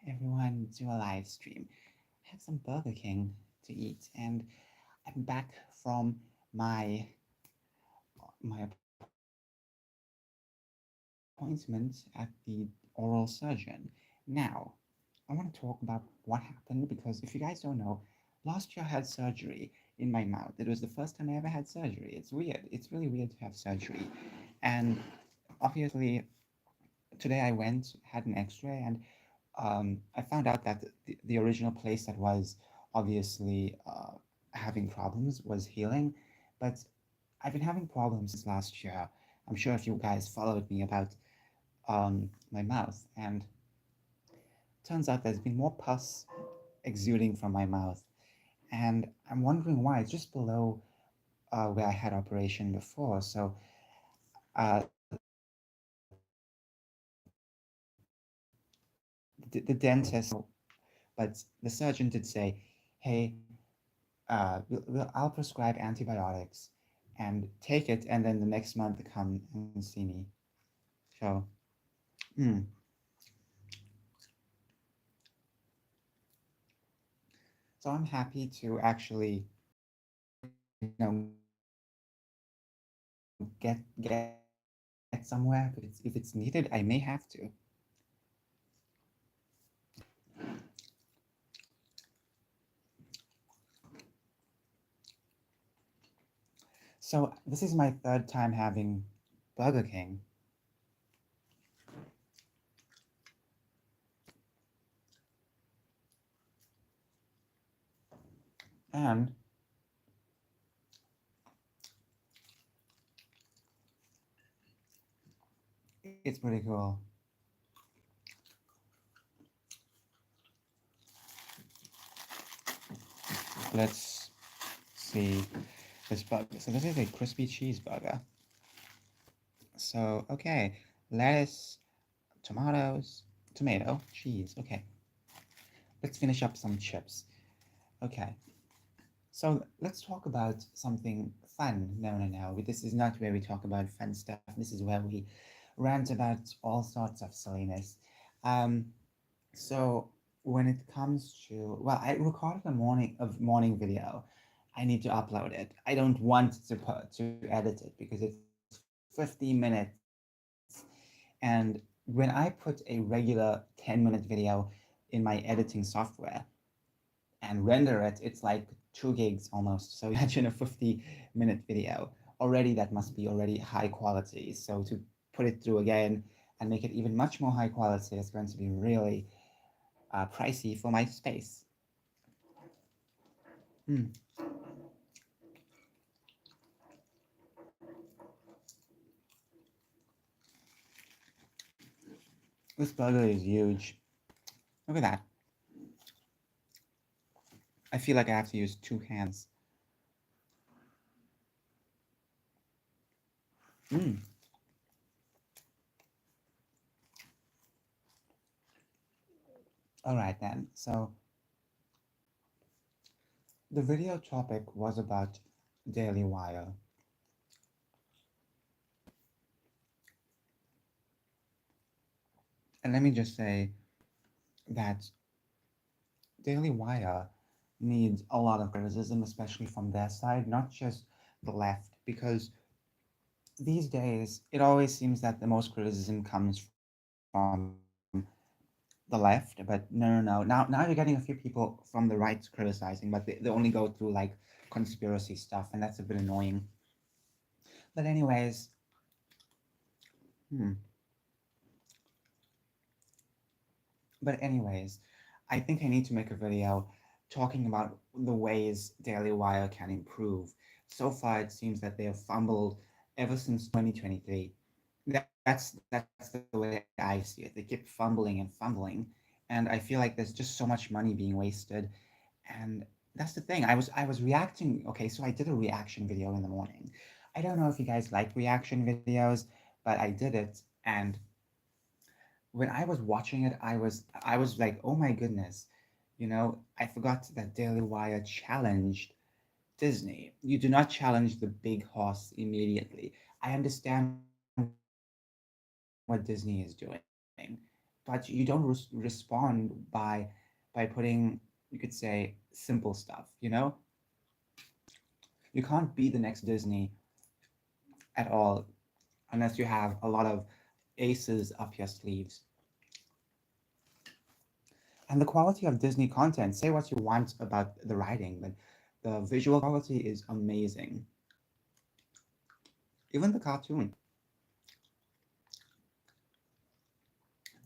everyone to a live stream. I had some Burger King to eat, and I'm back from my my appointment at the oral surgeon. Now, I want to talk about what happened because if you guys don't know, last year I had surgery in my mouth. It was the first time I ever had surgery. It's weird. It's really weird to have surgery, and obviously today I went, had an X-ray, and I found out that the original place that was obviously having problems was healing, but I've been having problems since last year. I'm sure if you guys followed me about my mouth, and turns out there's been more pus exuding from my mouth, and I'm wondering why. It's just below where I had operation before, so the dentist, but the surgeon did say, "Hey, I'll prescribe antibiotics and take it, and then the next month come and see me." So, mm, so I'm happy to actually, get somewhere. If it's needed, I may have to. So this is my third time having Burger King, and it's pretty cool. Let's see this burger. So this is a crispy cheeseburger. So okay, lettuce, tomatoes, tomato, cheese. Okay, let's finish up some chips. Okay, so let's talk about something fun. No, no, no. This is not where we talk about fun stuff. This is where we rant about all sorts of silliness. Um, so when it comes to, well, I recorded a morning video. I need to upload it. I don't want to edit it because it's 50 minutes, and when I put a regular 10-minute video in my editing software and render it, it's like 2 gigs almost. So imagine a 50-minute video. Already that must be already high quality. So to put it through again and make it even much more high quality is going to be really pricey for my space. Mm. This burger is huge. Look at that. I feel like I have to use two hands. Mm. All right then. So the video topic was about Daily Wire. And let me just say that Daily Wire needs a lot of criticism, especially from their side, not just the left, because these days it always seems that the most criticism comes from the left, but no, no, no. Now you're getting a few people from the right criticizing, but they only go through like conspiracy stuff, and that's a bit annoying. But anyways, hmm. But anyways, I think I need to make a video talking about the ways Daily Wire can improve. So far, it seems that they have fumbled ever since 2023. That's the way I see it. They keep fumbling and fumbling, and I feel like there's just so much money being wasted. And that's the thing. I was reacting. Okay, so I did a reaction video in the morning. I don't know if you guys like reaction videos, but I did it, and when I was watching it, I was like, oh my goodness, I forgot that Daily Wire challenged Disney. You do not challenge the big horse immediately. I understand what Disney is doing, but but you don't respond by putting, you could say, simple stuff, you know? You can't be the next Disney at all unless you have a lot of aces up your sleeves. And the quality of Disney content, say what you want about the writing, but the visual quality is amazing. Even the cartoon.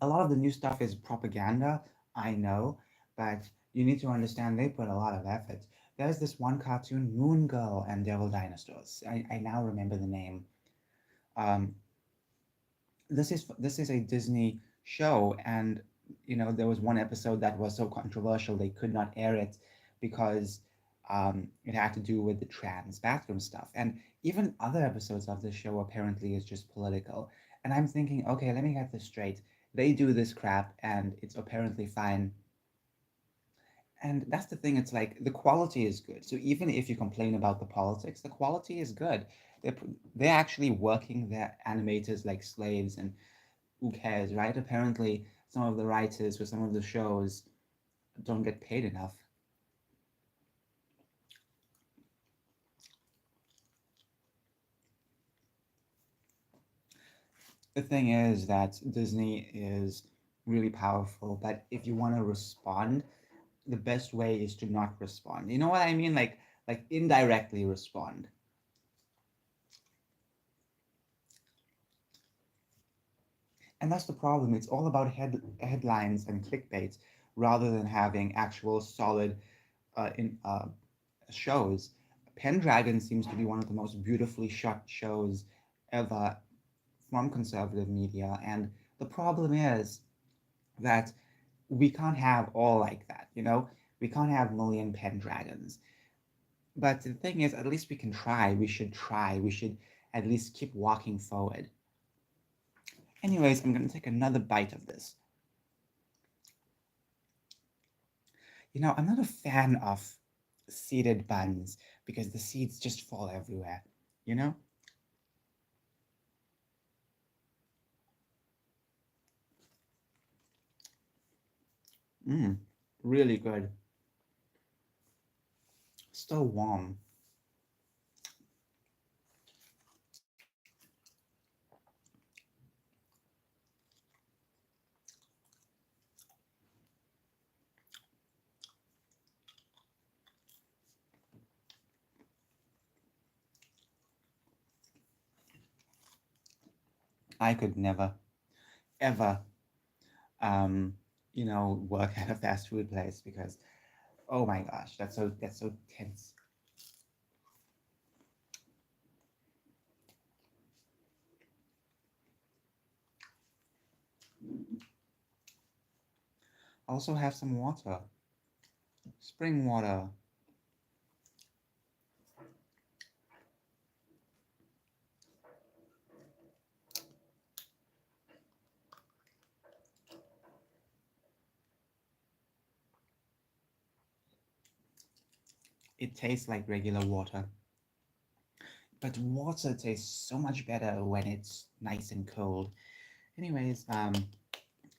A lot of the new stuff is propaganda, I know, but you need to understand they put a lot of effort. There's this one cartoon, Moon Girl and Devil Dinosaurs. I now remember the name. Um, this is a Disney show, and there was one episode that was so controversial they could not air it because it had to do with the trans bathroom stuff, and even other episodes of the show apparently is just political. And I'm thinking, okay, let me get this straight. They do this crap, and it's apparently fine. And that's the thing. It's like the quality is good. So even if you complain about the politics, the quality is good. They're, they're actually working their animators like slaves, and who cares, right? Apparently, some of the writers for some of the shows don't get paid enough. The thing is that Disney is really powerful, but if you want to respond, the best way is to not respond. You know what I mean? Like indirectly respond. And that's the problem. It's all about headlines and clickbait rather than having actual solid in shows. Pendragon seems to be one of the most beautifully shot shows ever from conservative media, and the problem is that we can't have all like that. We can't have million Pendragons. But the thing is, at least we can try. We should try. We should at least keep walking forward. Anyways, I'm gonna take another bite of this. I'm not a fan of seeded buns because the seeds just fall everywhere, you know? Mm, really good. Still warm. I could never, ever, work at a fast food place because, oh my gosh, that's so tense. Also have some water, spring water. It tastes like regular water, but water tastes so much better when it's nice and cold. Anyways,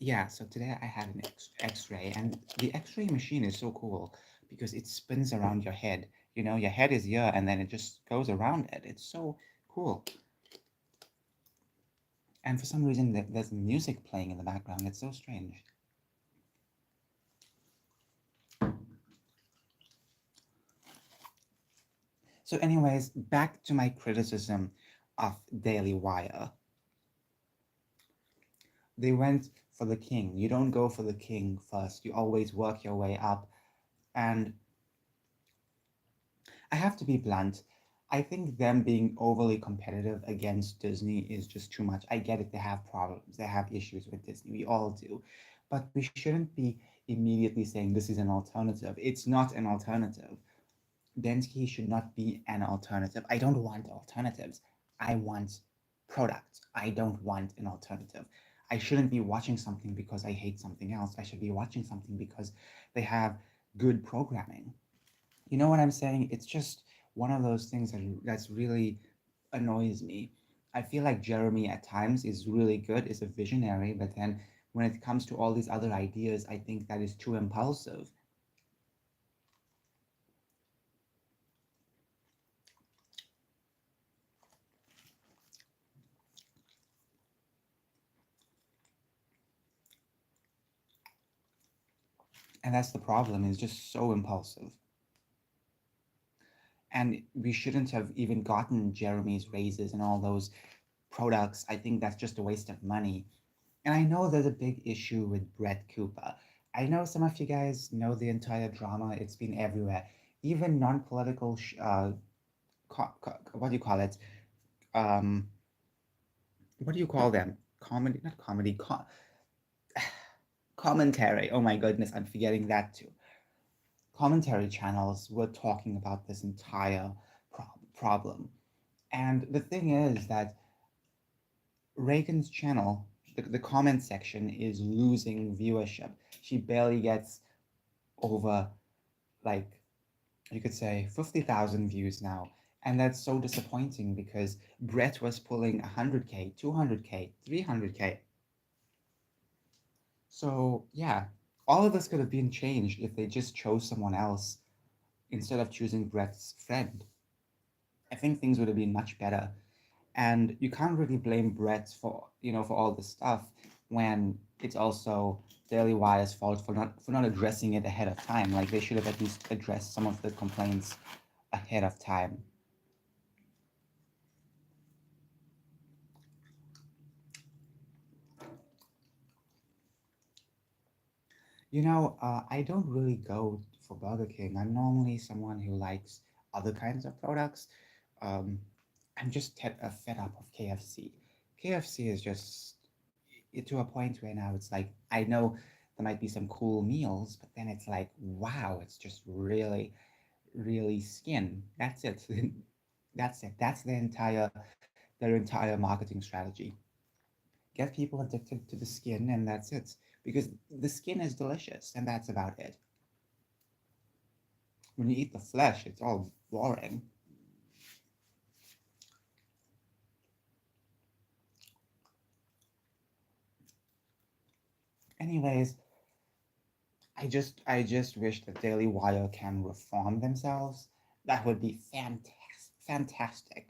yeah, so today I had an X-ray, and the X-ray machine is so cool because it spins around your head. Your head is here, and then it just goes around it. It's so cool. And for some reason, there's music playing in the background. It's so strange. So, anyways, back to my criticism of Daily Wire. They went for the king. You don't go for the king first. You always work your way up. And I have to be blunt. I think them being overly competitive against Disney is just too much. I get it. They have problems. They have issues with Disney. We all do. But we shouldn't be immediately saying this is an alternative. It's not an alternative. Densky should not be an alternative. I don't want alternatives. I want products. I don't want an alternative. I shouldn't be watching something because I hate something else. I should be watching something because they have good programming. You know what I'm saying? It's just one of those things that's really annoys me. I feel like Jeremy at times is really good, is a visionary, but then when it comes to all these other ideas, I think that is too impulsive. And that's the problem, it's just so impulsive. And we shouldn't have even gotten Jeremy's raises and all those products. I think that's just a waste of money. And I know there's a big issue with Brett Cooper. I know some of you guys know the entire drama. It's been everywhere. Even non-political, what do you call it? Um, what do you call them? Comedy, not comedy, commentary. Oh my goodness, I'm forgetting that too. Commentary channels were talking about this entire problem. And the thing is that Reagan's channel, the comment section is losing viewership. She barely gets over, like, you could say 50,000 views now. And that's so disappointing because Brett was pulling 100K, 200K, 300K. So, yeah, all of this could have been changed if they just chose someone else instead of choosing Brett's friend. I think things would have been much better. And you can't really blame Brett for for all this stuff when it's also Daily Wire's fault for not addressing it ahead of time. Like they should have at least addressed some of the complaints ahead of time. I don't really go for Burger King. I'm normally someone who likes other kinds of products. Um, I'm just fed up of KFC. KFC is just to a point where now it's like I know there might be some cool meals, but then it's like wow, it's just really, really skin. That's it. That's it. That's their entire marketing strategy. Get people addicted to the skin, and that's it. Because the skin is delicious, and that's about it. When you eat the flesh, it's all boring. Anyways, I just wish that Daily Wire can reform themselves. That would be fantastic.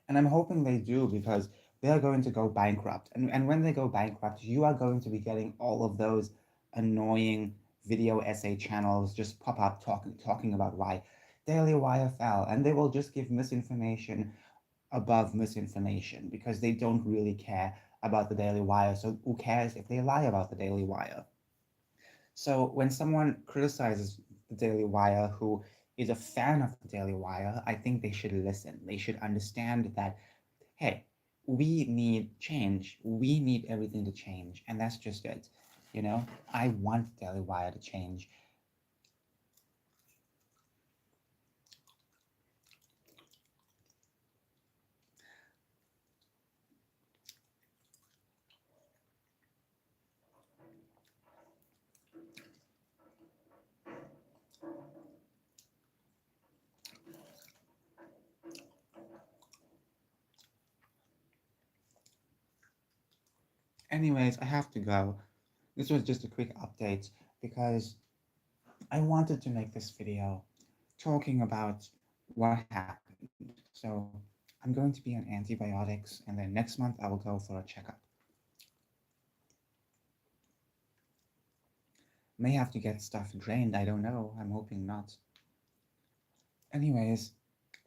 And I'm hoping they do because they are going to go bankrupt. And when they go bankrupt, you are going to be getting all of those annoying video essay channels just pop up talking about why Daily Wire fell. And they will just give misinformation above misinformation because they don't really care about the Daily Wire. So who cares if they lie about the Daily Wire? So when someone criticizes the Daily Wire who is a fan of the Daily Wire, I think they should listen. They should understand that, hey, we need change. We need everything to change. And that's just it. I want Daily Wire to change. Anyways, I have to go. This was just a quick update because I wanted to make this video talking about what happened. So I'm going to be on antibiotics, and then next month I will go for a checkup. May have to get stuff drained, I don't know. I'm hoping not. Anyways,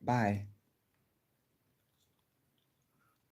bye.